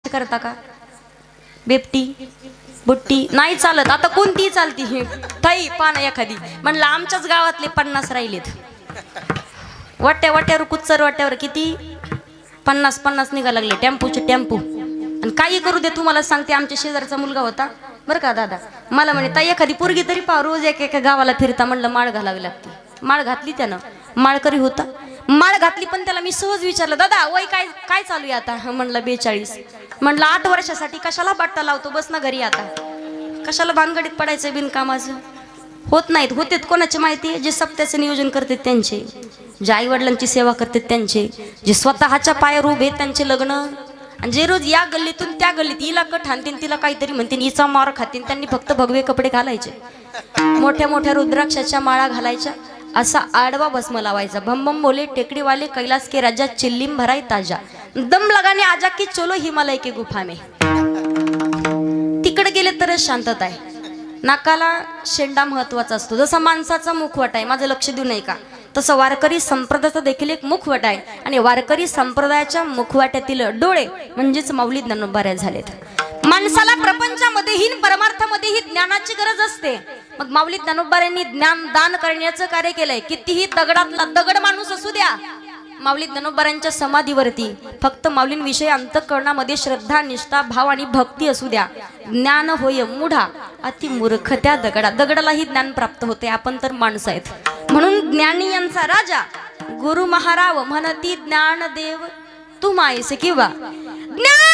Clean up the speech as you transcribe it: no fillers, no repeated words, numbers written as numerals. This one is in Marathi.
करता का? बेपटी बुट्टी नाही चालत, आता कोणतीही चालती ही थाई पाना एखादी. म्हणलं आमच्याच गावातले 50 राहिलेत. वाट्या वाट्यावर कुच्चर वाट्यावर किती 50 निघा लागले टेम्पूचे टेम्पू. आणि काही करू दे, तुम्हाला सांगते, आमच्या शेजारचा मुलगा होता बरं का दादा, मला म्हणे ताई एखादी पोरगी तरी पहा, रोज एका गावाला फिरता. म्हणलं माळ घालावी लागते. माळ घातली त्यानं, माळकरी होता, माळ घातली. पण त्याला मी सहज विचारलं, दादा वय काय काय चालू आहे आता? म्हणलं 42. म्हणलं 8 वर्षासाठी कशाला बाट्टा लावतो, बस ना घरी आता, कशाला भानगडीत पडायचं बिनकामाचं. होत नाहीत, होतेत कोणाची माहिती आहे? जे सप्त्याचं नियोजन करतात त्यांचे, जे आई वडिलांची सेवा करतात त्यांचे, जे स्वतःच्या पायावर उभे त्यांचे लग्न. आणि जे रोज या गल्लीतून त्या गल्लीत हिला कट हाणतील, तिला काहीतरी म्हणतील, हिचा मार खातील, त्यांनी फक्त भगवे कपडे घालायचे, मोठ्या मोठ्या रुद्राक्षाच्या माळा घालायच्या, असा आडवा भस्म लावायचा. भम भम बोले टेकड़ी वाले कैलाश के राजा, चिल्लीम भराई ताजा, दम लगाने आजा की चलो हिमालय के गुफा में. तिकडे गेले तरच शांतता आहे. नाकाला शेंडा महत्वाचा असतो. जसा माणसाचा मुखवट आहे, माझं लक्ष देऊ नये का, तसं वारकरी संप्रदायाचा देखील एक मुखवट आहे. आणि वारकरी संप्रदायाच्या मुखवाट्यातील डोळे म्हणजेच माऊली ज्ञानोबा झालेत. माणसाला प्रपंचामध्येही परमार्थामध्येही ज्ञानाची गरज असते. मग माऊली ज्ञानोबांनी ज्ञान दान करण्याचं कार्य केलंय. कितीही दगडातला दगड माणूस असू द्या, माऊली ज्ञानोबांच्या समाधीवरती फक्त माऊलींविषयी अंतःकरणामध्ये श्रद्धा, निष्ठा, भाव आणि भक्ती असू द्या. ज्ञान होय मुढा अति मूर्ख त्या दगडा. दगडालाही ज्ञान प्राप्त होते. आपण तर माणसं आहेत. म्हणून ज्ञानी यांचा राजा गुरु महाराव म्हणती, ज्ञानदेव तू मायस किंवा ज्ञान